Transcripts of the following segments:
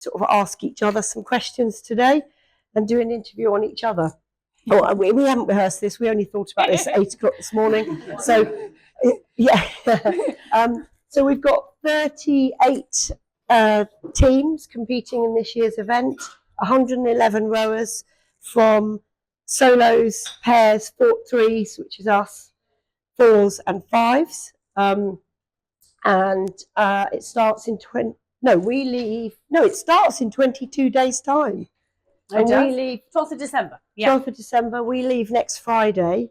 sort of ask each other some questions today and do an interview on each other. Oh, we haven't rehearsed this. We only thought about this at 8 o'clock this morning. So, yeah. So we've got 38 teams competing in this year's event, 111 rowers from solos, pairs, threes, which is us, fours and fives. It starts in it starts in 22 days' time. And we leave 12th of December. 12th of December. We leave next Friday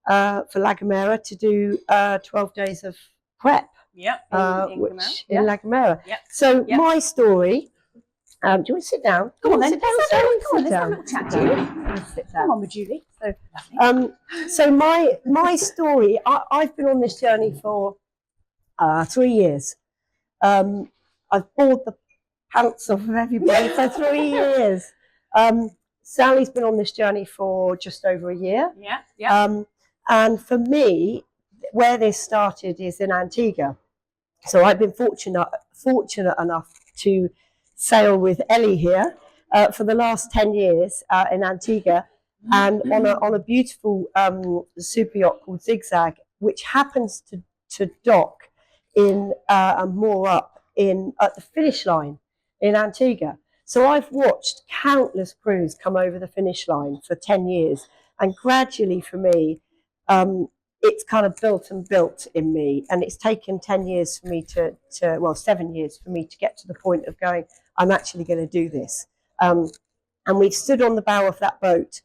for La Gomera to do 12 days of prep. In La Gomera. Yep. So my story. Do you want to sit down? Come on, then. Sit down. Let's have a little chat, Julie. Sit down. Come on with Julie. So my story. I've been on this journey for 3 years. I've bored the pants off of everybody for 3 years. Sally's been on this journey for just over a year. And for me, where this started is in Antigua. So I've been fortunate enough to sail with Ellie here for the last 10 years in Antigua, and on a beautiful super yacht called Zigzag, which happens to dock in and moor up at the finish line in Antigua. So I've watched countless crews come over the finish line for 10 years, and gradually for me, it's kind of built in me, and it's taken 10 years for me 7 years for me to get to the point of going, I'm actually going to do this. And we've stood on the bow of that boat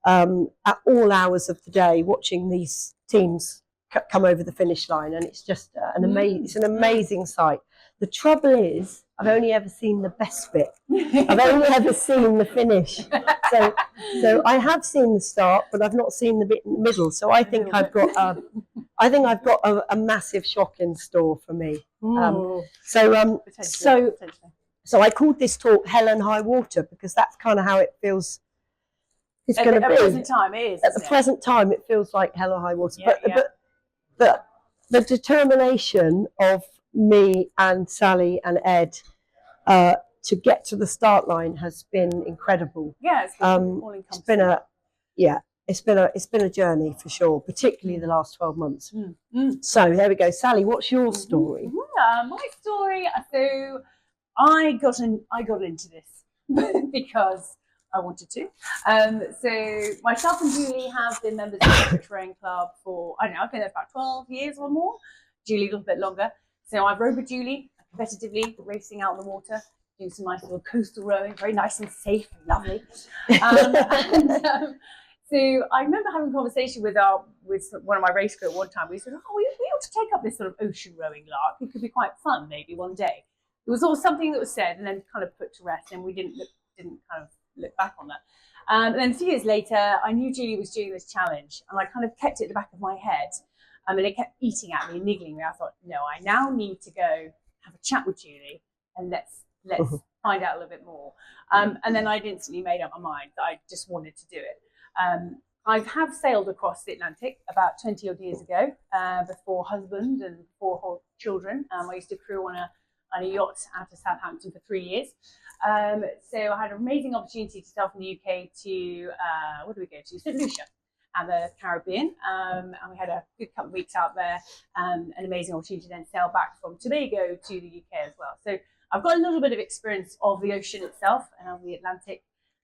at all hours of the day, watching these teams come over the finish line, and it's just an amazing sight. The trouble is, I've only ever seen the best bit. I've only ever seen the finish. So I have seen the start, but I've not seen the bit in the middle. So I think I've got a massive shock in store for me. So I called this talk "Hell and High Water" because that's kind of how it feels. It's going to be. At the present time, it is. At the present time, it feels like hell or high water. But the determination of me and Sally and Ed to get to the start line has been incredible. It's been a journey for sure, particularly the last 12 months. So there we go. Sally, what's your story? My story. So I got into this because I wanted to. So myself and Julie have been members of the Rowing Club for, I don't know, I've been there for about 12 years or more. Julie a little bit longer. So I've rowed with Julie competitively, racing out on the water, doing some nice little coastal rowing, very nice and safe and lovely. So I remember having a conversation with one of my race crew at one time. We said, we ought to take up this sort of ocean rowing lark. It could be quite fun maybe one day. It was all something that was said and then kind of put to rest, and we didn't kind of look back on that. And then a few years later, I knew Julie was doing this challenge, and I kind of kept it at the back of my head. And it kept eating at me, niggling me. I thought, no, I now need to go have a chat with Julie, and let's find out a little bit more. And then I'd instantly made up my mind that I just wanted to do it. I have sailed across the Atlantic about 20 odd years ago, before husband and 4 children. I used to crew on a yacht out of Southampton for 3 years. So I had an amazing opportunity to sail from the UK to, where did we go to? St. Lucia and the Caribbean. And we had a good couple of weeks out there, an amazing opportunity to then sail back from Tobago to the UK as well. So I've got a little bit of experience of the ocean itself and of the Atlantic.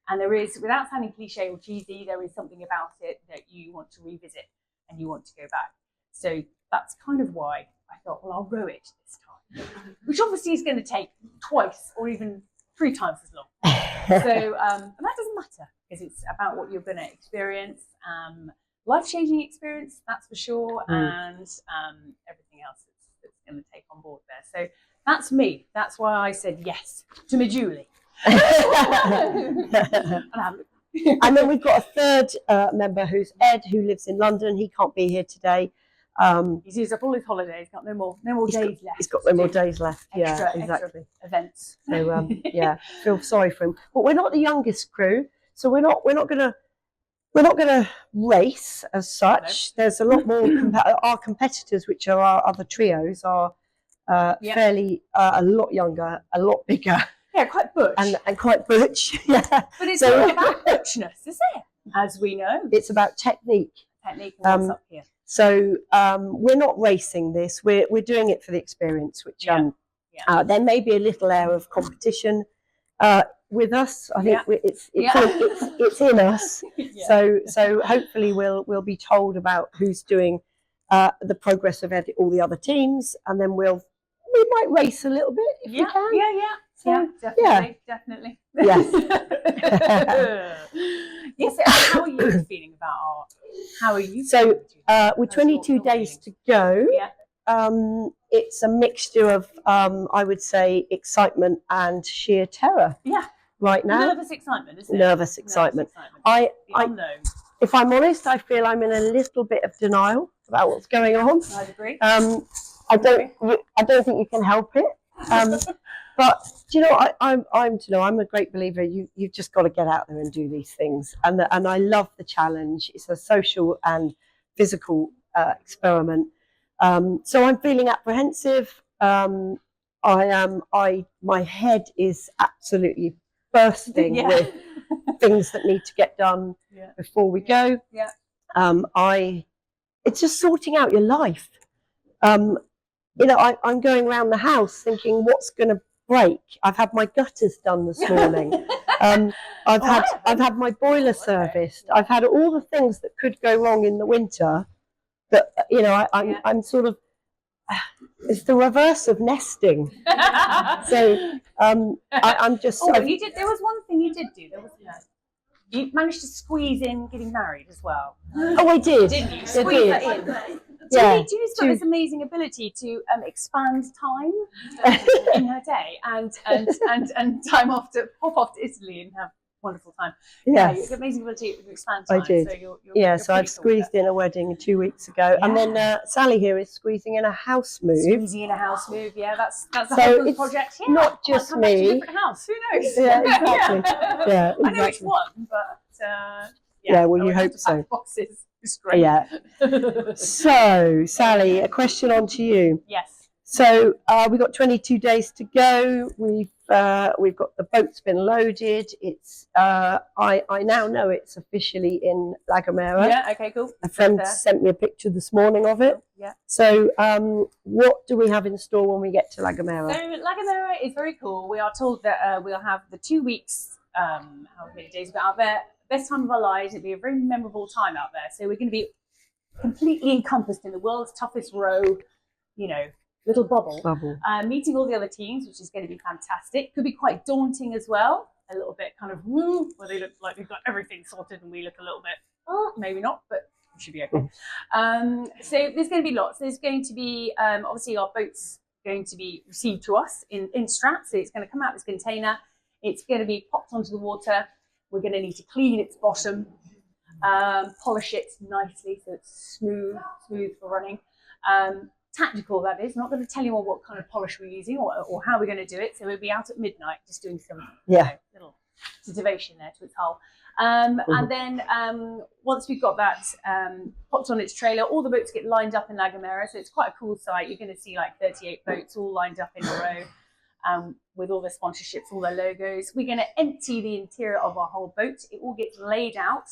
And there is, without sounding cliche or cheesy, there is something about it that you want to revisit and you want to go back. So that's kind of why I thought, well, I'll row it this time, which obviously is going to take twice or even 3 times as long. So and that doesn't matter, because it's about what you're going to experience, life-changing experience, that's for sure, and everything else that's going to take on board there. So that's me. That's why I said yes to me, Julie. And then we've got a third member who's Ed, who lives in London. He can't be here today. He's used up all his holidays. Got no more days left. He's got no more days left. Exactly. Extra events. So feel sorry for him. But we're not the youngest crew, so we're not gonna race as such. No. There's a lot more. Our competitors, which are our other trios, are fairly a lot younger, a lot bigger. Yeah, quite butch. and quite butch. Yeah. But it's all about butchness, is it? As we know. It's about technique. Technique and what's up here. So we're not racing this. We're doing it for the experience, which there may be a little air of competition with us. I think it's in us. So hopefully we'll be told about who's doing the progress of all the other teams, and then we might race a little bit if we can. So, definitely. Yes. Yes. How are you feeling about art? How are you? So we're 22 days to go. Yeah. It's a mixture of, I would say, excitement and sheer terror. Yeah. Right now. Nervous excitement, isn't it? Nervous excitement. I if I'm honest, I feel I'm in a little bit of denial about what's going on. I'd agree. I don't think you can help it. But do you know, I'm a great believer. You've just got to get out there and do these things, and I love the challenge. It's a social and physical experiment. So I'm feeling apprehensive. My head is absolutely bursting with things that need to get done before we go. Yeah. It's just sorting out your life. I'm going around the house thinking, what's going to break? I've had my gutters done this morning. I've had my boiler serviced. I've had all the things that could go wrong in the winter. That I'm sort of. It's the reverse of nesting. So I'm just. There was one thing you did do. There was you managed to squeeze in getting married as well. Oh, I did. Didn't you? Squeeze that in. Julie's got this amazing ability to expand time in her day and time off to pop off to Italy and have a wonderful time. Yes. You've got amazing ability to expand time. I did. So you're so I've squeezed in a wedding 2 weeks ago, and then Sally here is squeezing in a house move. Squeezing in a house move, that's the husband's project. Yeah, not just me. To a different house. Who knows? Yeah, exactly. Yeah, exactly. I know which one, but well, you hope so. Boxes. It's great. Yeah. So, Sally, a question on to you. Yes. So we've got 22 days to go. We've got the boat's been loaded. It's I now know it's officially in La Gomera. Yeah. Okay. Cool. A friend sent me a picture this morning of it. Yeah. So what do we have in store when we get to La Gomera? So La Gomera is very cool. We are told that we'll have the 2 weeks. How many days we're out there? Best time of our lives. It'll be a very memorable time out there. So we're going to be completely encompassed in the world's toughest row, little bubble. Meeting all the other teams, which is going to be fantastic. Could be quite daunting as well. A little bit kind of woo, where they look like they've got everything sorted and we look a little bit, maybe not, but it should be okay. So there's going to be lots. There's going to be, obviously our boat's going to be received to us in Strat. So it's going to come out of this container. It's going to be popped onto the water. We're going to need to clean its bottom, polish it nicely so it's smooth for running. Tactical, that is. Not going to tell you what kind of polish we're using or how we're going to do it. So we'll be out at midnight just doing some little titivation there to its hull. And then once we've got that popped on its trailer, all the boats get lined up in La Gomera. So it's quite a cool site. You're going to see like 38 boats all lined up in a row. With all their sponsorships, all their logos. We're going to empty the interior of our whole boat. It all gets laid out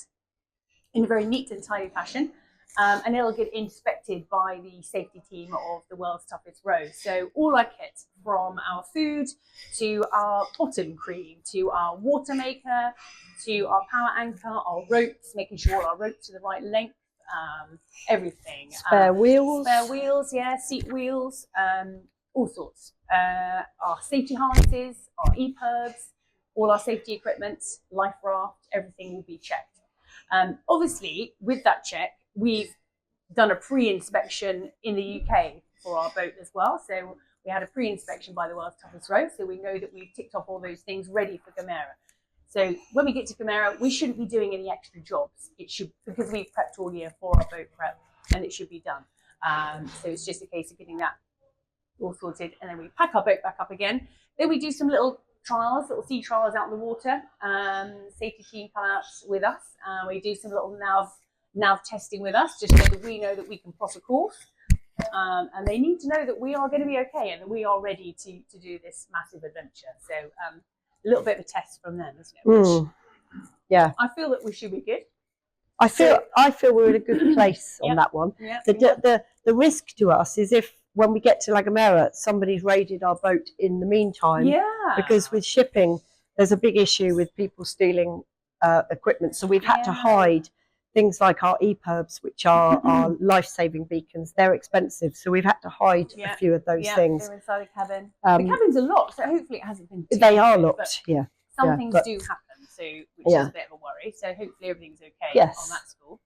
in a very neat and tidy fashion, and it'll get inspected by the safety team of the world's toughest row. So all our kit, from our food to our bottom cream, to our water maker, to our power anchor, our ropes, making sure all our ropes are the right length, everything. Spare wheels, seat wheels, all sorts. Our safety harnesses, our EPIRBs, all our safety equipment, life raft, everything will be checked. Obviously, with that check, we've done a pre-inspection in the UK for our boat as well. So we had a pre-inspection by the world's toughest row. So we know that we've ticked off all those things ready for Gomera. So when we get to Gomera, we shouldn't be doing any extra jobs. It should, because we've prepped all year for our boat prep, and it should be done. So it's just a case of getting that all sorted, and then we pack our boat back up again. Then we do some little sea trials out in the water. Safety team come out with us. We do some little nav testing with us, just so that we know that we can plot a course. And they need to know that we are going to be okay and that we are ready to do this massive adventure. So little bit of a test from them, isn't it? Mm. Yeah. I feel that we should be good. I feel we're in a good place on that one. Yeah. The risk to us is if when we get to La Gomera, somebody's raided our boat in the meantime. Yeah. Because with shipping, there's a big issue with people stealing equipment. So we've had to hide things like our EPIRBs, which are our life-saving beacons. They're expensive, so we've had to hide a few of those things. They're inside the cabin. The cabins are locked, so hopefully it hasn't been too They are bad, locked, yeah. Some things do happen, which is a bit of a worry. So hopefully everything's okay on that score.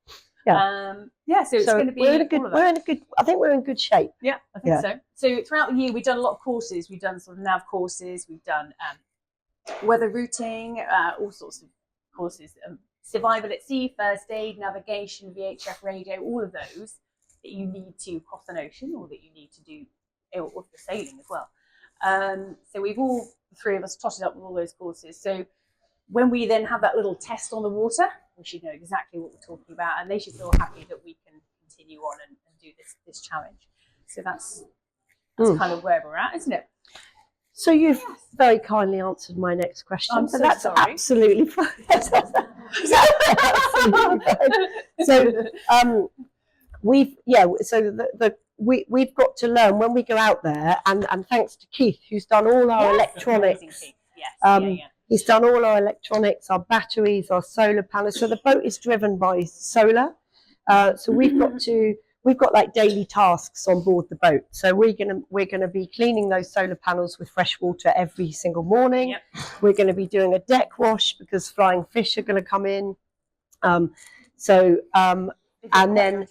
Yeah. So it's going to be. I think we're in good shape. Yeah, I think so. So throughout the year, we've done a lot of courses. We've done sort of nav courses. We've done weather routing, all sorts of courses. Survival at sea, first aid, navigation, VHF radio, all of those that you need to cross an ocean or that you need to do or for sailing as well. So we've all, the three of us, totted up with all those courses. So when we then have that little test on the water, we should know exactly what we're talking about, and they should feel happy that we can continue on and do this challenge. So that's kind of where we're at, isn't it? So you've very kindly answered my next question. I'm so that's sorry. Absolutely fine. So we've got to learn when we go out there, and thanks to Keith, who's done all our electronics. He's done all our electronics, our batteries, our solar panels. So the boat is driven by solar. So we've got like daily tasks on board the boat. So we're gonna be cleaning those solar panels with fresh water every single morning. We're going to be doing a deck wash because flying fish are going to come in. And then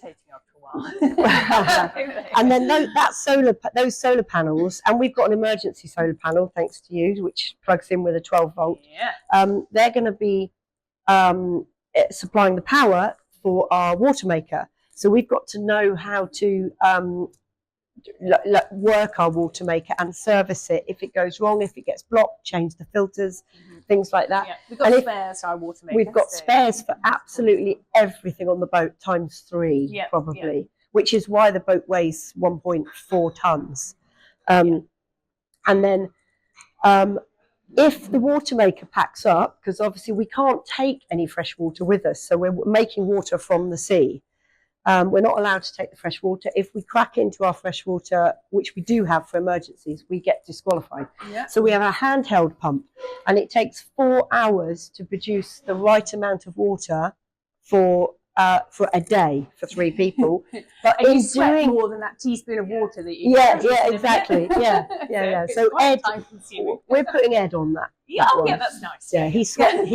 and then those solar panels, and we've got an emergency solar panel thanks to you, which plugs in with a 12-volt. They're going to be supplying the power for our water maker. So we've got to know how to work our water maker and service it. If it goes wrong, if it gets blocked, change the filters, things like that. We've got spares for our water maker. We've got spares for absolutely everything on the boat ×3, probably, which is why the boat weighs 1.4 tons. And then if the water maker packs up, because obviously we can't take any fresh water with us, so we're making water from the sea. We're not allowed to take the fresh water. If we crack into our fresh water, which we do have for emergencies, we get disqualified. So we have a handheld pump, and it takes 4 hours to produce the right amount of water for a day for 3 people. But and you sweat more than that teaspoon of water that you exactly. Yeah. So Ed, we're putting Ed on that. That's nice. Yeah, he sweats.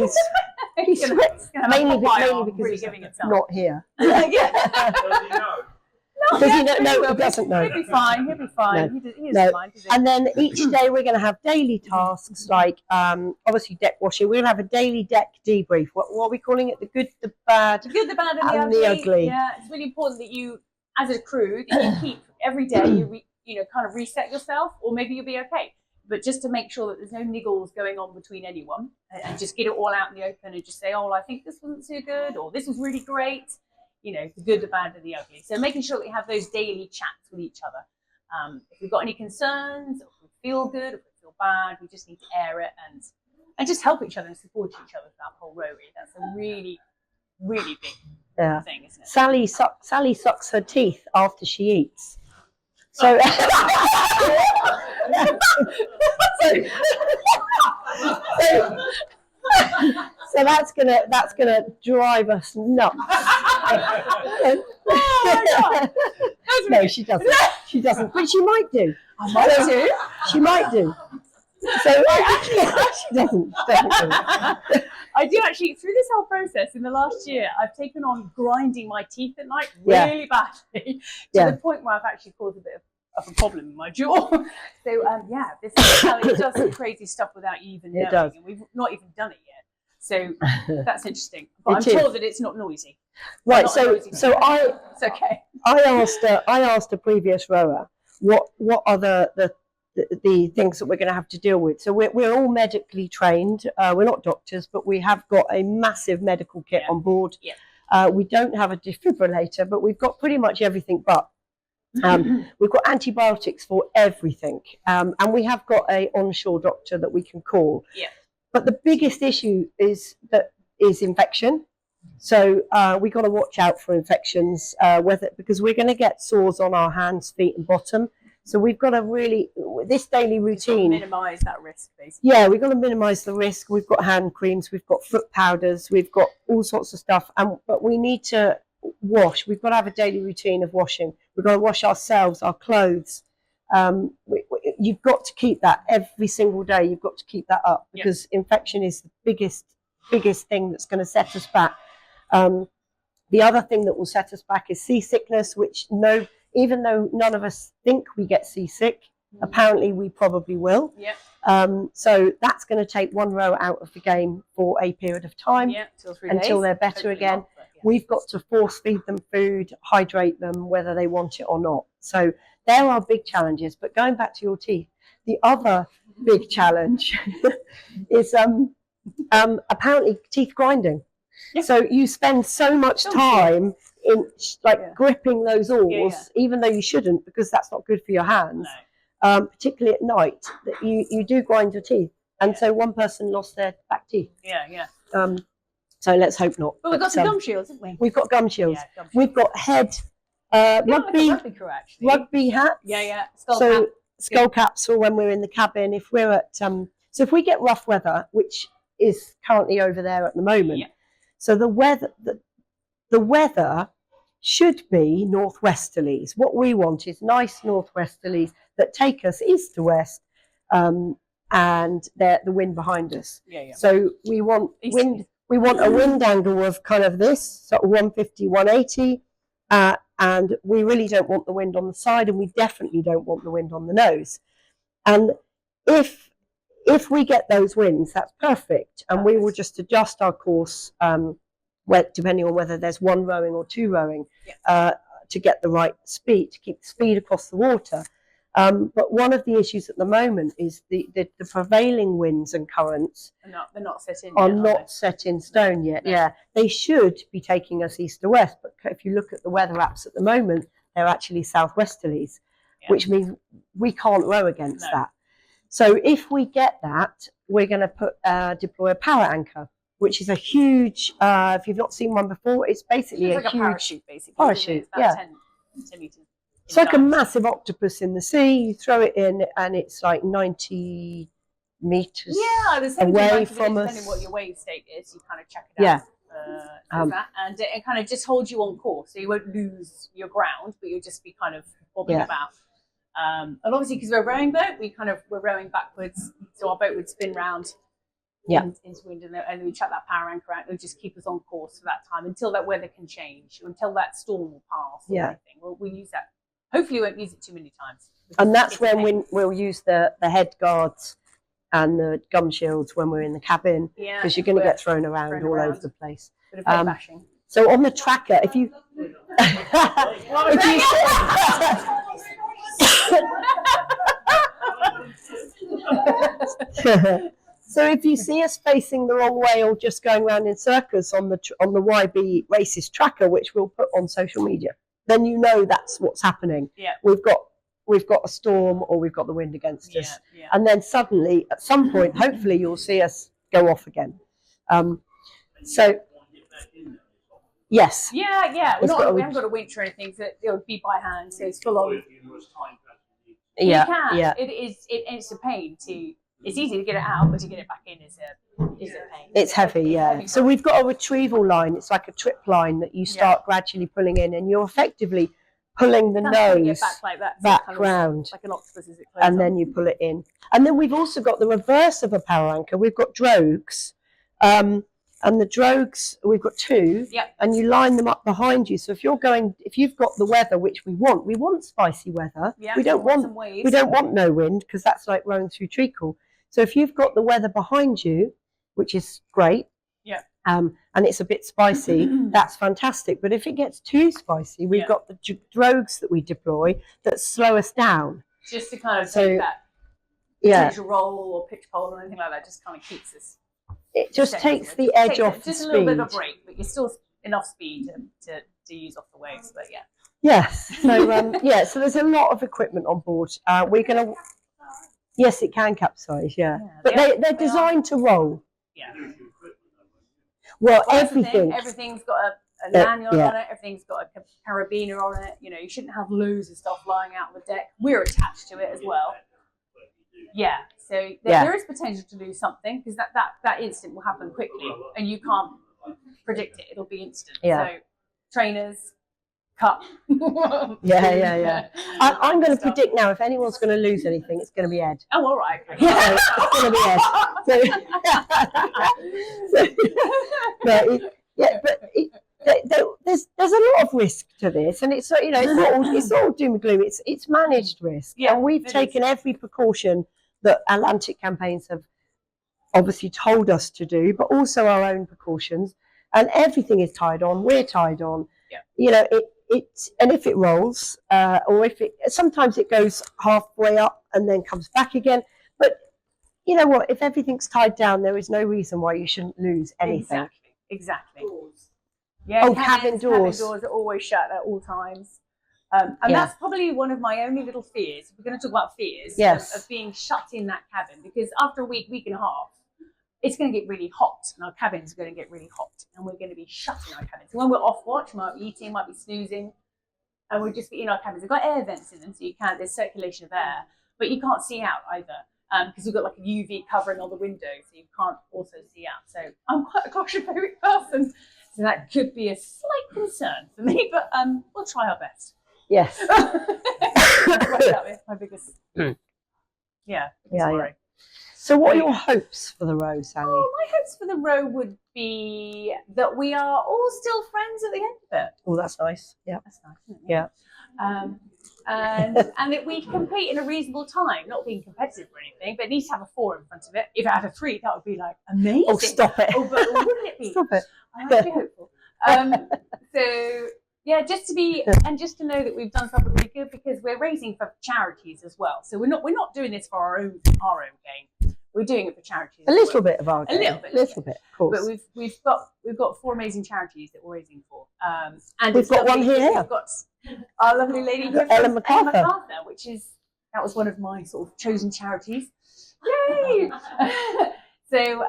He sweats mainly because he's not here. Does he know? No, he doesn't know. He'll be fine. He doesn't mind, does he? And then each day we're going to have daily tasks like obviously deck washing. We're going to have a daily deck debrief. What are we calling it? The good, the bad, and the ugly. Yeah, it's really important that you, as a crew, that you keep every day. You kind of reset yourself, or maybe you'll be okay. But just to make sure that there's no niggles going on between anyone, and just get it all out in the open and just say, oh, well, I think this wasn't so good, or this was really great. You know, the good, the bad, and the ugly. So making sure that we have those daily chats with each other. If we've got any concerns, or if we feel good, or if we feel bad, we just need to air it and just help each other and support each other throughout the whole row. Really. That's a really, really big thing, isn't it? Sally sucks her teeth after she eats. So, so that's gonna drive us nuts. No, she doesn't. She doesn't, but she might do. I might do. She might do. So she doesn't. I do actually. Through this whole process in the last year, I've taken on grinding my teeth at night really badly to the point where I've actually caused a bit of a problem in my jaw. So this it does some crazy stuff without you even knowing, and we've not even done it yet. So that's interesting. But I'm told that it's not noisy. Right. It's okay. I asked a previous rower what are the things that we're going to have to deal with. So we're all medically trained. We're not doctors, but we have got a massive medical kit on board. We don't have a defibrillator, but we've got pretty much everything but. We've got antibiotics for everything, and we have got a onshore doctor that we can call. But the biggest issue is infection. So we got to watch out for infections, because we're going to get sores on our hands, feet, and bottom. So we've got to really, this daily routine, minimise that risk, basically. Yeah, we've got to minimise the risk. We've got hand creams, we've got foot powders, we've got all sorts of stuff. But we need to wash. We've got to have a daily routine of washing. We've got to wash ourselves, our clothes. You've got to keep that every single day. You've got to keep that up, because infection is the biggest thing that's going to set us back. The other thing that will set us back is seasickness, which even though none of us think we get seasick, apparently we probably will. So that's going to take one row out of the game for a period of time, until they're better again. Not, we've got to force feed them food, hydrate them, whether they want it or not. So there are big challenges. But going back to your teeth, the other big challenge is apparently teeth grinding. So you spend so much time in gripping those oars, even though you shouldn't, because that's not good for your hands. Particularly at night, that you do grind your teeth. And so one person lost their back teeth. So let's hope not. But we've got some gum shields, haven't we? We've got gum shields. We've got head rugby hats. Skull caps for when we're in the cabin. If we're at so if we get rough weather, which is currently over there at the moment. So the weather should be northwesterlies. What we want is nice northwesterlies that take us east to west, and the wind behind us. So we want wind. We want a wind angle of kind of this, sort of 150, 180, and we really don't want the wind on the side, and we definitely don't want the wind on the nose. And if we get those winds, that's perfect, and we will just adjust our course, depending on whether there's one rowing or two rowing, to get the right speed, to keep the speed across the water. But one of the issues at the moment is the prevailing winds and currents they're not set in are yet, not set in stone yet. They should be taking us east to west, but if you look at the weather apps at the moment, they're actually southwesterlies, which means we can't row against that. So if we get that, we're going to deploy a power anchor, which is a huge, if you've not seen one before, it's basically it's like a huge parachute, basically. Parachute, it's about 10 meters. It's like a massive octopus in the sea. You throw it in, and it's like 90 meters away from us. Depending on what your wave state is, you kind of check it out. And it kind of just holds you on course, so you won't lose your ground, but you'll just be kind of bobbing about. And obviously, because we're a rowing boat, we're rowing backwards, so our boat would spin round into wind, and then we chuck that power anchor out. It'll just keep us on course for that time until that weather can change, until that storm will pass. Or anything. We'll use that. Hopefully, we won't use it too many times. And that's when we'll use the head guards and the gum shields when we're in the cabin, because you're going to get thrown around all over the place. Bit of head bashing. So on the tracker, if you so if you see us facing the wrong way or just going around in circles on the YB Races tracker, which we'll put on social media, then you know that's what's happening. We've got a storm, or we've got the wind against us, and then suddenly at some point, hopefully, you'll see us go off again. So yes, we haven't got a winch or anything, so it'll be by hand, so it's full on. It's a pain to. It's easy to get it out, but to get it back in is a pain. It's heavy, So we've got a retrieval line. It's like a trip line that you start gradually pulling in, and you're effectively pulling the nose back round, like an octopus as it closes, and then you pull it in. And then we've also got the reverse of a power anchor. We've got drogues, and the drogues, we've got two, and you line them up behind you. So if you've got the weather which we want spicy weather. We don't want no wind, because that's like rowing through treacle. So if you've got the weather behind you, which is great, and it's a bit spicy, that's fantastic. But if it gets too spicy, we've got the drogues that we deploy that slow us down. Just to kind of take that potential roll or pitch pole or anything like that, just kind of keeps us. It just takes the edge off the speed. Just a little bit of a break, but you're still enough speed to use off the waves. But Yes. So so there's a lot of equipment on board. We're gonna. Yes, it can capsize. Yeah, Yeah, but they're designed to roll. Yeah. Well, That's the thing, everything. everything's got a lanyard on it. Everything's got a carabiner on it. You know, you shouldn't have loads of stuff lying out on the deck. We're attached to it as well. Yeah. So there is potential to do something, because that instant will happen quickly, and you can't predict it. It'll be instant. Yeah. So trainers, cut. Yeah. I'm going to predict now, if anyone's going to lose anything, it's going to be Ed. Oh, all right. So it's going to be Ed. There's a lot of risk to this, and it's it's not all doom and gloom. It's managed risk, and we've taken every precaution that Atlantic campaigns have obviously told us to do, but also our own precautions. And everything is tied on. We're tied on. Yeah. You know, and if it rolls, or if sometimes it goes halfway up and then comes back again. But you know what? If everything's tied down, there is no reason why you shouldn't lose anything. Exactly. Yeah. Cabin doors. Cabin doors are always shut at all times. And that's probably one of my only little fears. We're going to talk about fears of being shut in that cabin, because after a week and a half, it's going to get really hot, and our cabins are going to get really hot, and we're going to be shut in our cabins. When we're off watch, we might be eating, might be snoozing, and we'll just be in our cabins. They've got air vents in them, so there's circulation of air, but you can't see out either, because we've got like a UV covering on the window, so you can't also see out. So I'm quite a claustrophobic person, so that could be a slight concern for me, but we'll try our best. Yes. That's my biggest. Yeah. So what are your hopes for the row, Sally? Oh, my hopes for the row would be that we are all still friends at the end of it. Oh, that's nice. Yeah. That's nice, isn't it? Yeah. And that we compete in a reasonable time, not being competitive or anything, but at least have a 4 in front of it. If it had a 3, that would be like amazing. Oh, stop it. Oh, but wouldn't it be? Stop it. I'm actually hopeful. So yeah, just to be, and just to know that we've done something really good, because we're raising for charities as well. So we're not doing this for our own gain. We're doing it for charities. A little bit of our gain. A little bit, of course. But we've got 4 amazing charities that we're raising for. And we've got one here. We've got our lovely lady here, Ellen McArthur, that was one of my sort of chosen charities. Yay! So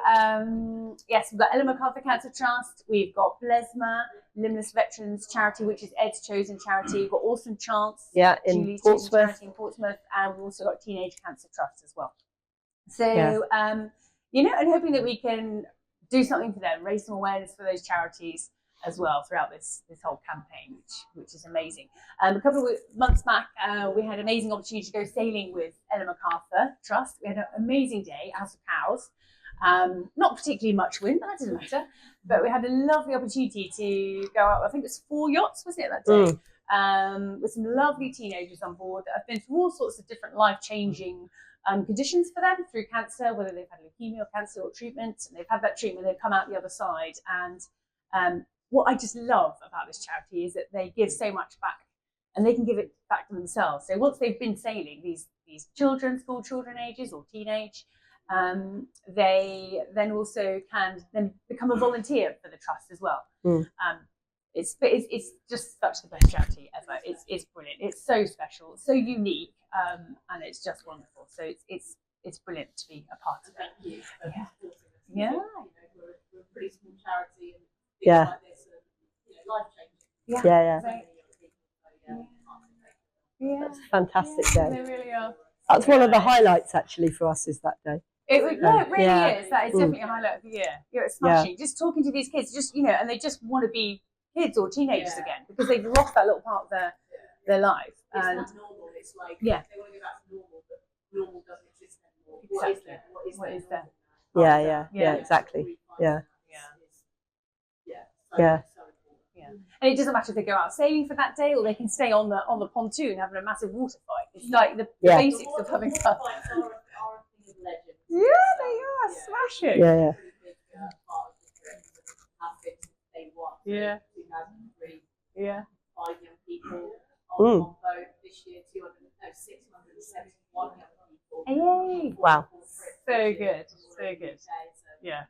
yes, we've got Ellen McArthur Cancer Trust. We've got Blesma, Limbless Veterans Charity, which is Ed's chosen charity. We've got Awesome Chance, in Portsmouth. And we've also got Teenage Cancer Trust as well. So and hoping that we can do something for them, raise some awareness for those charities as well throughout this whole campaign, which is amazing. A couple of months back, we had an amazing opportunity to go sailing with Ellen McArthur Trust. We had an amazing day, House of Cows. Not particularly much wind, but that doesn't matter. But we had a lovely opportunity to go out. I think it was 4 yachts, wasn't it, that day? With some lovely teenagers on board that have been through all sorts of different life-changing conditions for them through cancer, whether they've had leukemia or cancer or treatment, and they've had that treatment, they've come out the other side. And what I just love about this charity is that they give so much back, and they can give it back to themselves. So once they've been sailing, these children, school children ages or teenage, they then also can then become a volunteer for the trust as well. It's just such the best charity ever. It's brilliant. It's so special, so unique, and it's just wonderful. So it's brilliant to be a part of it. Yeah. We're a pretty small charity, and things Yeah. like this are life changing. That's a fantastic They day. really are. That's one of the highlights actually for us, is that day. It really is. That is definitely a highlight of the year. It's smashing. Just talking to these kids, and they just want to be kids or teenagers again, because they've lost that little part of their life. It's And not normal. It's like Yeah. they want to go back to normal, but normal doesn't exist anymore. Exactly. What is there? Yeah, exactly. Yeah. And it doesn't matter if they go out sailing for that day, or they can stay on the pontoon having a massive water fight. It's like the basics of having fun. Yeah, they are smashing. Yeah. Yeah. 2003. Yeah. 5 young people on boat this year. 671 young people. Yay! Wow. So good. So good. Yeah.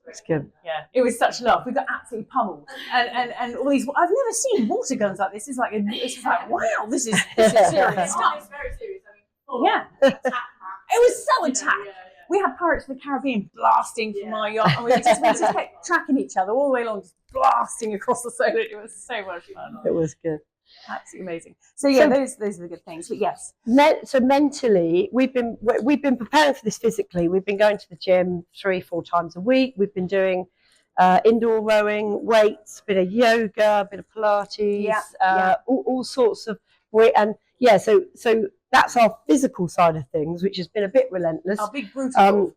It's good. Yeah, it was such love. We got absolutely pummeled, and all these. I've never seen water guns like this. It's just like wow, this is serious stuff. It's very serious. I mean, Yeah. attack It was so attacked. We had Pirates of the Caribbean blasting from our yacht, and we just kept tracking each other all the way along, just blasting across the Solent. It was so much fun. It was good. Absolutely amazing. So yeah, those are the good things. But yes. So mentally, we've been preparing for this physically. We've been going to the gym 3-4 times a week. We've been doing indoor rowing, weights, a bit of yoga, a bit of Pilates, all sorts of so that's our physical side of things, which has been a bit relentless. Our big brutal.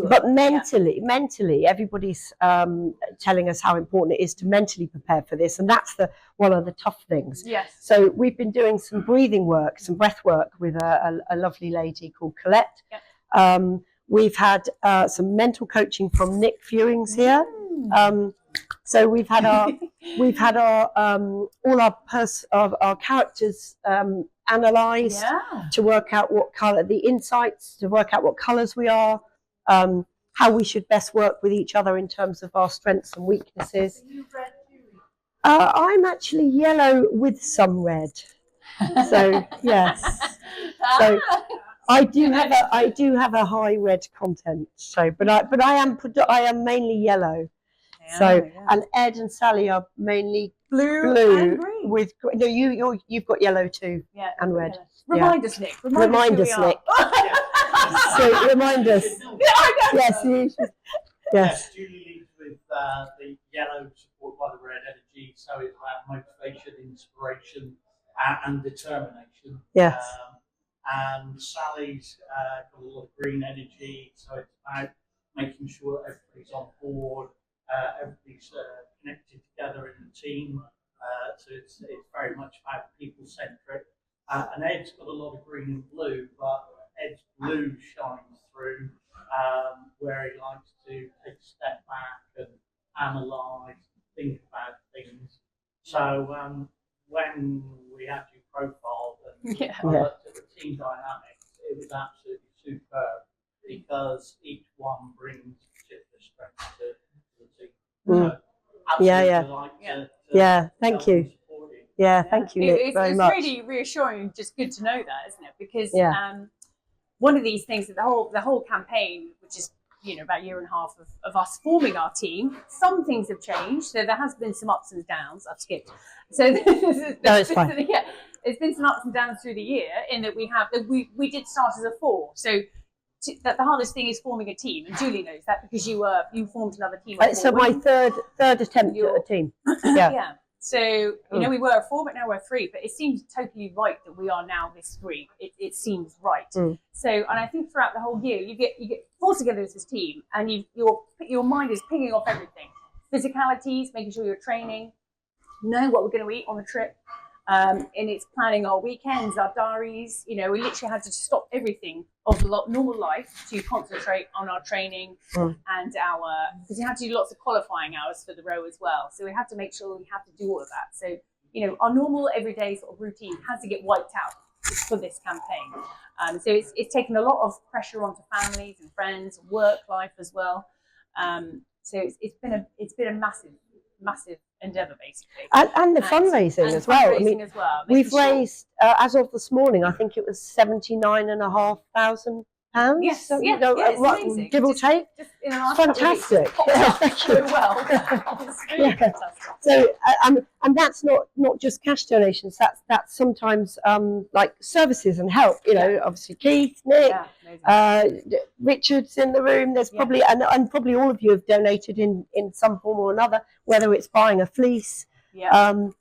But mentally, everybody's telling us how important it is to mentally prepare for this, and that's one of the tough things. Yes. So we've been doing some breathing work, some breath work with a lovely lady called Colette. Yep. We've had some mental coaching from Nick Fewings here. So we've had our all our characters analysed to work out what colour, the insights to work out what colours we are. How we should best work with each other in terms of our strengths and weaknesses. I'm actually yellow with some red, so yes. So I do have a high red content. So, but I am mainly yellow. So and Ed and Sally are mainly blue and green. With no, you've got yellow too and red. Remind us, Nick. Remind us, Nick. So remind us. Yes, you should. Yes. Julie leads with the yellow, supported by the red energy. So it's about motivation, inspiration, and determination. Yes. And Sally's got a lot of green energy. So it's about making sure everybody's on board, everybody's connected together in the team. So it's very much about people centric. And Ed's got a lot of green and blue, but Ed's blue shines through, where he likes to take a step back and analyse, think about things. So when we had you profiled and I looked at the team dynamics, it was absolutely superb because each one brings particular strength to the team. So thank you. Yeah, thank you, Nick, very much. It's really reassuring, just good to know that, isn't it? Because one of these things that the whole campaign, which is about a year and a half of us forming our team, some things have changed. So there has been some ups and downs. I've skipped. So it's fine. There's been some ups and downs through the year in that we did start as a 4. So that the hardest thing is forming a team, and Julie knows that because you formed another team. So my third attempt at a team. Yeah. So we were a 4, but now we're 3. But it seems totally right that we are now this 3. It seems right. So, and I think throughout the whole year, you get forced together as this team, and your mind is pinging off everything: physicalities, making sure you're training, knowing what we're going to eat on the trip, and it's planning our weekends, our diaries. We literally had to stop everything of normal life to concentrate on our training and because you have to do lots of qualifying hours for the row as well. So we have to make sure we have to do all of that. So, our normal everyday sort of routine has to get wiped out for this campaign. So it's taken a lot of pressure onto families and friends, work life as well. So it's been a massive endeavour basically, and the fundraising as well. We've raised as of this morning, I think it was £79,500. Yes, it's amazing. Give or take. Just in the last fantastic. So well. It's really fantastic. So and that's not just cash donations. That's sometimes like services and help. Obviously Keith, Nick, Richard's in the room. There's probably and probably all of you have donated in some form or another, whether it's buying a fleece, or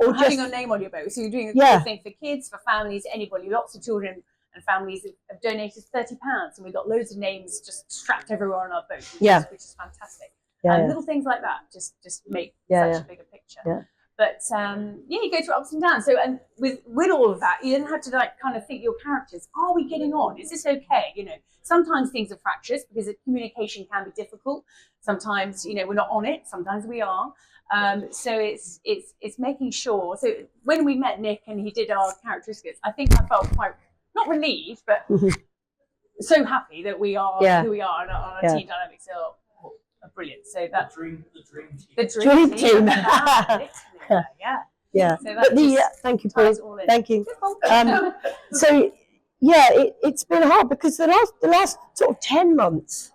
having just your name on your boat. So you're doing a cool thing for kids, for families, anybody. Lots of children and families have donated £30, and we've got loads of names just strapped everywhere on our boat, which is fantastic. Little things like that just make such a bigger picture. But you go through ups and downs. So and with all of that, you then have to kind of think your characters. Are we getting on? Is this okay? Sometimes things are fractious because communication can be difficult. Sometimes we're not on it. Sometimes we are. So it's making sure. So when we met Nick and he did our characteristics, I think I felt quite not relieved, but so happy that we are who we are, and our team dynamics are brilliant. So that's the dream team. Yeah. So But thank you, Paul. Thank you. So it's been hard because the last sort of 10 months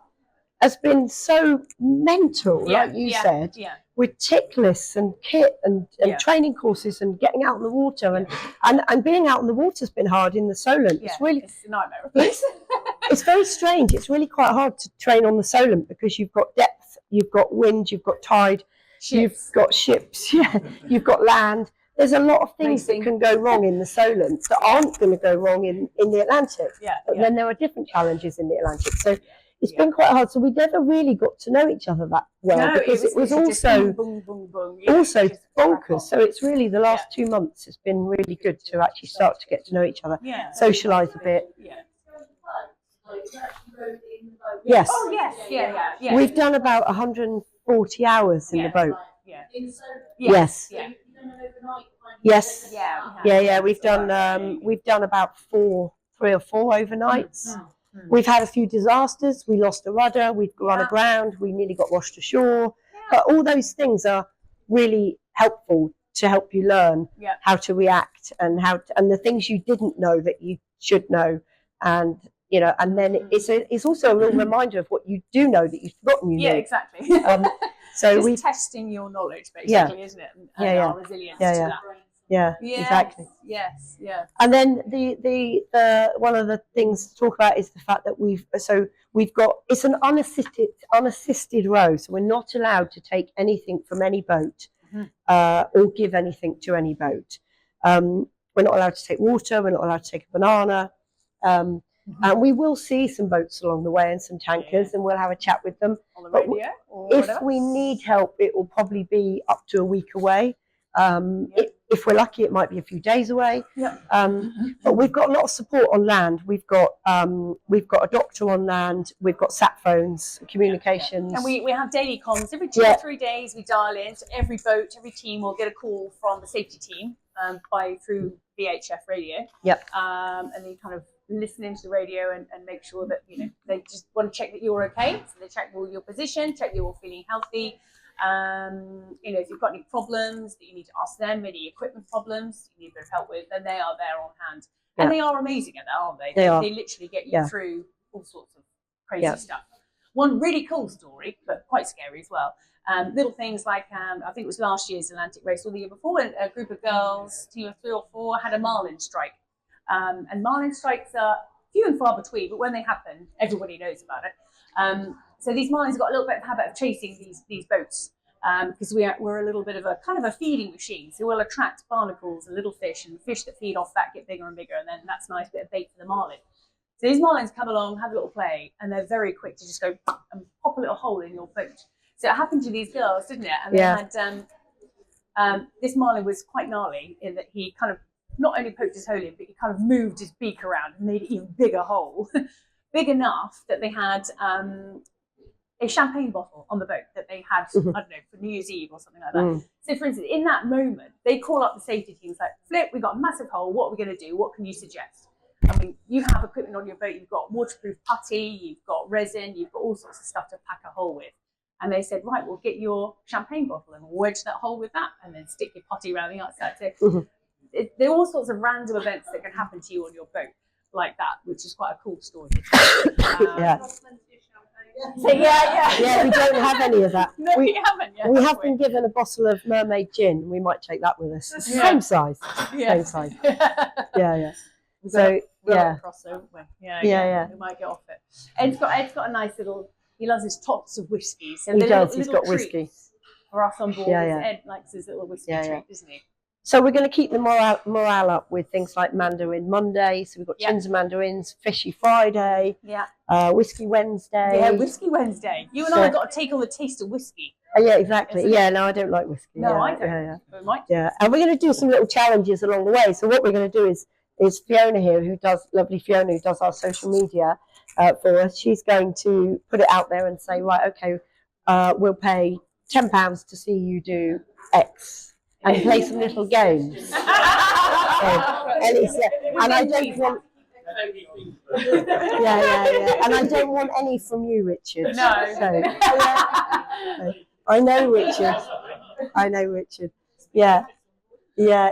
has been so mental, like you said, with tick lists and kit and training courses and getting out on the water and being out on the water's been hard in the Solent. It's a nightmare. It's very strange. It's really quite hard to train on the Solent because you've got depth, you've got wind, you've got tide, you've got ships, you've got land. There's a lot of things that can go wrong in the Solent that aren't going to go wrong in the Atlantic. But then there are different challenges in the Atlantic. So it's been quite hard. So we never really got to know each other that well because it was also bonkers. So it's really the last 2 months has been really good to actually start to get to know each other, socialise a bit. Yes. Oh yes, yeah. We've done about 140 hours in the boat. Yes. Yes. Yeah. We've done about 3 or 4 overnights. We've had a few disasters. We lost a rudder. We've run aground. We nearly got washed ashore. But all those things are really helpful to help you learn how to react and and the things you didn't know that you should know. And and then it's also a real reminder of what you do know that you've forgotten you knew. Yeah, exactly. So we're testing your knowledge, basically, isn't it? And our resilience to that. Yeah, exactly. Yes. And then the one of the things to talk about is the fact that we've got it's an unassisted row, so we're not allowed to take anything from any boat or give anything to any boat. We're not allowed to take water. We're not allowed to take a banana. And we will see some boats along the way and some tankers, and we'll have a chat with them. On the radio, if we need help, it will probably be up to a week away. If we're lucky, it might be a few days away. But we've got a lot of support on land. We've got a doctor on land. We've got sat phones, communications, and we have daily comms every 2 or 3 days. We dial in. So every boat, every team will get a call from the safety team through VHF radio. And they kind of listen into the radio and make sure that they just want to check that you're okay. So they check your position, check you're all feeling healthy. If you've got any problems that you need to ask them, any equipment problems you need a bit of help with, then they are there on hand. And they are amazing at that, aren't they? They literally get you through all sorts of crazy stuff. One really cool story, but quite scary as well. Little things like, I think it was last year's Atlantic race or the year before, a group of girls, team of 3 or 4, had a marlin strike. And marlin strikes are few and far between, but when they happen, everybody knows about it. So these marlins have got a little bit of habit of chasing these boats because we're a little bit of a kind of a feeding machine. So we'll attract barnacles and little fish, and fish that feed off that get bigger and bigger, and then that's a nice bit of bait for the marlin. So these marlins come along, have a little play, and they're very quick to just go and pop a little hole in your boat. So it happened to these girls, didn't it? And they had this marlin was quite gnarly in that he kind of not only poked his hole in, but he kind of moved his beak around and made an even bigger hole, big enough that they had a champagne bottle on the boat that they had, I don't know, for New Year's Eve or something like that. So for instance, in that moment, they call up the safety teams like, Flip, we've got a massive hole, what are we going to do? What can you suggest? I mean, you have equipment on your boat, you've got waterproof putty, you've got resin, you've got all sorts of stuff to pack a hole with. And they said, right, we'll get your champagne bottle and wedge that hole with that and then stick your putty around the outside. So there are all sorts of random events that can happen to you on your boat like that, which is quite a cool story. So we don't have any of that. No, we haven't yet. We have been given a bottle of mermaid gin. We might take that with us. It's the same size. Same size. So crossover. We might get off it. Ed's got a nice little. He loves his tots of whiskey. So he does. He's got treats whiskey for us on board. Ed likes his little whiskey treat, doesn't he? So we're going to keep the morale up with things like Mandarin Monday. So we've got tins of mandarins, Fishy Friday, Whiskey Wednesday. Yeah, Whiskey Wednesday. You and I got to take on the taste of whiskey. Yeah, exactly. No, I don't like whiskey. No, I don't. And we're going to do some little challenges along the way. So what we're going to do is Fiona here, lovely Fiona, who does our social media for us. She's going to put it out there and say, right, okay, we'll pay £10 to see you do X. And play some little games. And I don't want. And I don't want any from you, Richard. No. So, I know Richard. Yeah,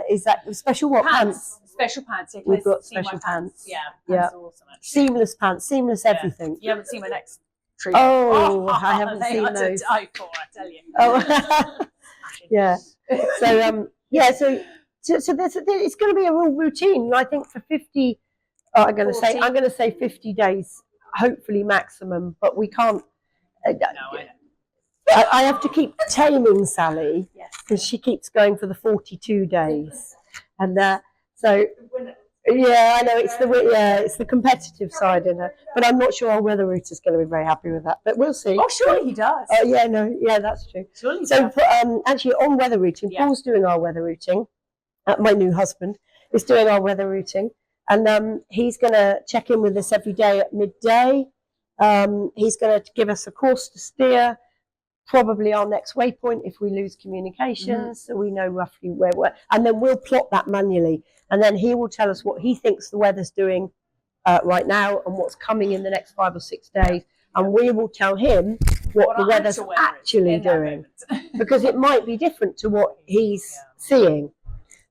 exactly. Special what pants? special pants. Yeah, We've got see my special pants. Yeah, Yeah. pants are awesome, actually. Seamless pants, seamless everything. You haven't seen my next trio. Oh, I haven't they seen are those. to die for, I tell you. Oh, yeah. So so there's it's going to be a real routine. I think for 50. I'm going to say 50 days, hopefully maximum. But we can't. No, I know. I have to keep taming Sally because she keeps going for the 42 days, and so yeah, I know it's the competitive side in her. But I'm not sure our weather router's going to be very happy with that. But we'll see. Oh, surely he does. Oh yeah, that's true. Surely he So does. actually, on weather routing, Paul's doing our weather routing. My new husband is doing our weather routing, and he's going to check in with us every day at midday. He's going to give us a course to steer. Probably our next waypoint if we lose communications, so we know roughly where we're, and then we'll plot that manually, and then he will tell us what he thinks the weather's doing right now and what's coming in the next 5 or 6 days, and we will tell him what the weather's actually doing, because it might be different to what he's seeing.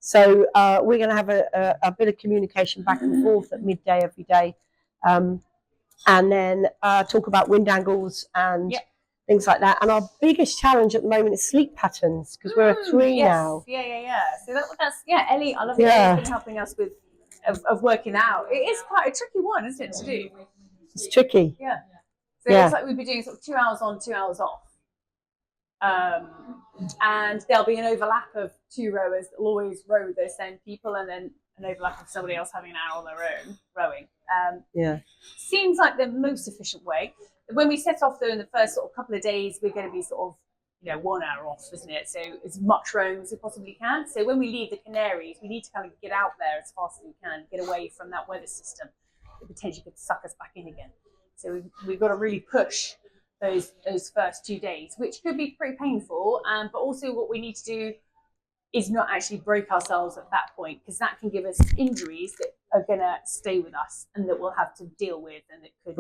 So we're going to have a bit of communication back and forth at midday every day, and then talk about wind angles and things like that. And our biggest challenge at the moment is sleep patterns, because we're at 3 now. Yeah. So that's Ellie. I love that Ellie's been helping us with of working out. It is quite a tricky one, isn't it, to do? It's tricky. Yeah. So it's like we'd be doing sort of 2 hours on, 2 hours off. And there'll be an overlap of 2 rowers that will always row those same people, and then an overlap of somebody else having an hour on their own rowing. Seems like the most efficient way. When we set off, though, in the first sort of couple of days, we're going to be sort of, 1 hour off, isn't it? So as much rowing as we possibly can. So when we leave the Canaries, we need to kind of get out there as fast as we can, get away from that weather system that potentially could suck us back in again. So we've got to really push those first 2 days, which could be pretty painful. But also what we need to do is not actually break ourselves at that point, because that can give us injuries that are going to stay with us and that we'll have to deal with, and that could,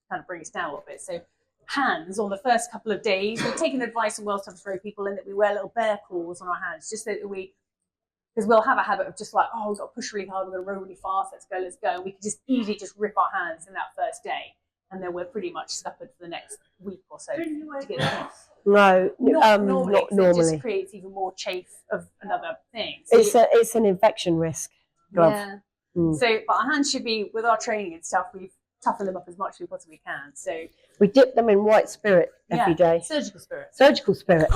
kind of bring us down a little bit. So hands on the first couple of days, we've taken advice from well to row people in that we wear little bear claws on our hands, just so that because we'll have a habit of just like, we've got to push really hard, we're going to row really fast, let's go. And we can just easily just rip our hands in that first day, and then we're pretty much scuppered for the next week or so to get it off. No, not normally. It just creates even more chafe of another thing. So it's an infection risk. Yeah. So, but our hands should be, with our training and stuff, we've toughened them up as much as we possibly can. So we dip them in white spirit every day. Surgical spirit. Surgical spirit,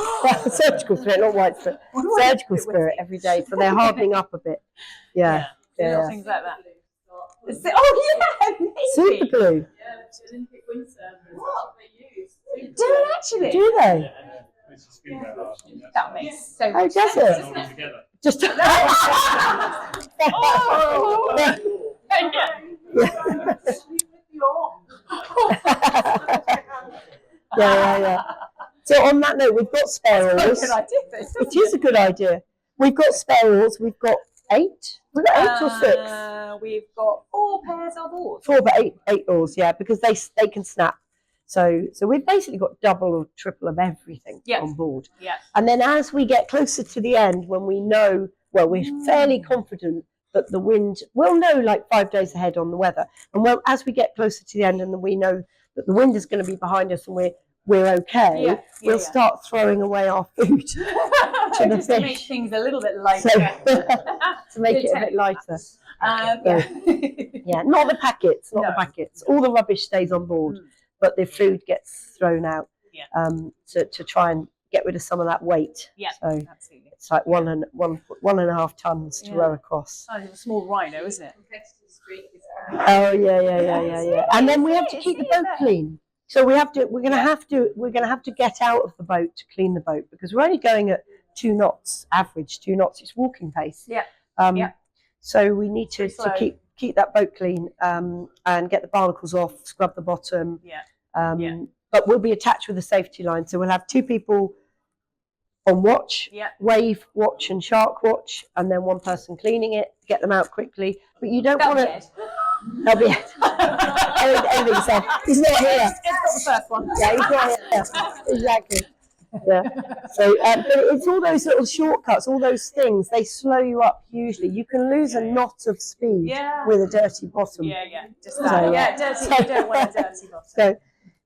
not white spirit. Surgical spirit every day, so they're hardening up a bit. Yeah. Things like that. Maybe. Super glue. Yeah, the Olympic wind surfers. What they use. Do they actually? Do they? That makes so much sense. Does it? Just. Yeah. So on that note, we've got spare oars. It is a good idea. We've got spare oars. We've got 8. We've got 8 or 6. We've got 4 pairs of oars. 4, but 8 oars, because they can snap. So we've basically got double or triple of everything on board. Yeah. And then as we get closer to the end, when we know, we're fairly confident that the wind, we'll know like 5 days ahead on the weather. And as we get closer to the end and we know that the wind is going to be behind us and we're okay, we'll start throwing away our food to the fish. To make things a little bit lighter. To make it a bit lighter. Not the packets, not the packets. All the rubbish stays on board, but the food gets thrown out to try and get rid of some of that weight. Yeah, so absolutely. It's like 1.5 tons to row across. Oh, it's a small rhino, isn't it? Oh yeah. And then we have to keep the boat clean. So we're gonna have to get out of the boat to clean the boat, because we're only going at 2 knots, average 2 knots. It's walking pace. So we need to keep that boat clean, and get the barnacles off, scrub the bottom. But we'll be attached with a safety line, so we'll have 2 people on watch, wave watch and shark watch, and then 1 person cleaning it, get them out quickly. But you don't want to. That'll be it. Everything said. He's not here. It's got the first one. Yeah, he's not here. Exactly. Yeah. So, but it's all those little shortcuts, all those things. They slow you up hugely. You can lose a knot of speed Yeah. with a dirty bottom. Yeah, just So, that. Yeah, dirty. You don't want a dirty bottom. So,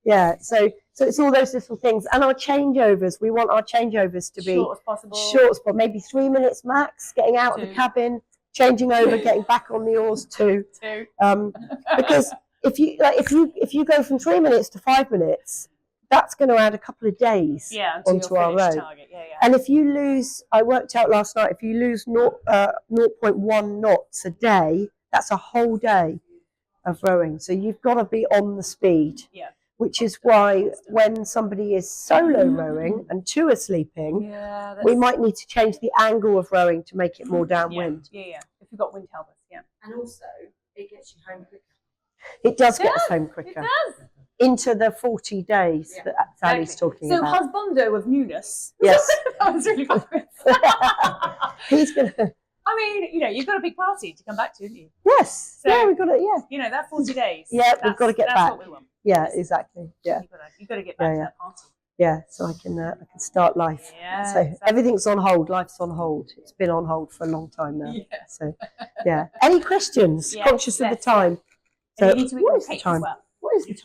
yeah. So it's all those little things, and our changeovers. We want our changeovers to be Short as possible. short as possible, maybe 3 minutes max. Getting out of the 2. cabin, changing over, getting back on the oars 2. 2. Because if you go from 3 minutes to 5 minutes, that's going to add a couple of days onto our row. Target. Yeah. And if you lose, I worked out last night, if you lose 0.1 knots a day, that's a whole day of rowing. So you've got to be on the speed. Yeah. Which is why when somebody is solo rowing and 2 are sleeping, we might need to change the angle of rowing to make it more downwind. Yeah. If you've got wind helmets, And also, it gets you home quicker. It does get us home quicker. It does. Into the 40 days that Sally's talking so about. So husbando of newness. Yes. That was really good. He's going to... I mean, you've got a big party to come back to, haven't you? Yes. So, yeah, we've got to, that 40 days. Yeah, we've got to get back. That's what we want. Yeah, exactly. Yeah. You've got to get back to that party. Yeah, so I can start life. Yeah. So everything's on hold. Life's on hold. It's been on hold for a long time now. Yeah. So, yeah. Any questions? Conscious of the time. So, And you need to eat what your is the cake time? as well. What is the time?